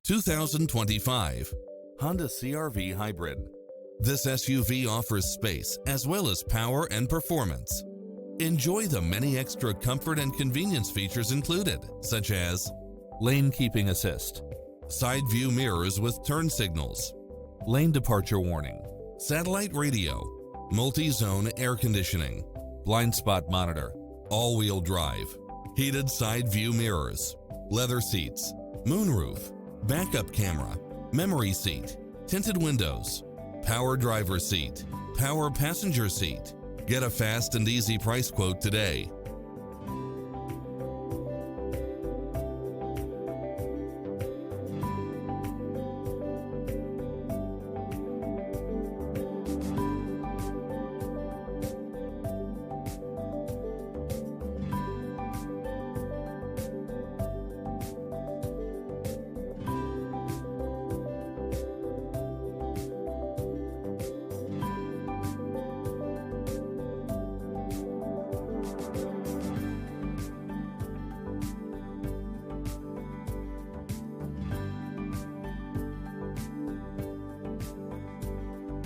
2025 Honda CR-V Hybrid. This SUV offers space as well as power and performance. Enjoy the many extra comfort and convenience features included, such as lane keeping assist, side view mirrors with turn signals, lane departure warning, satellite radio, multi-zone air conditioning, blind spot monitor, all-wheel drive, heated side view mirrors, leather seats, moonroof, backup camera, memory seat, tinted windows, power driver seat, power passenger seat. Get a fast and easy price quote today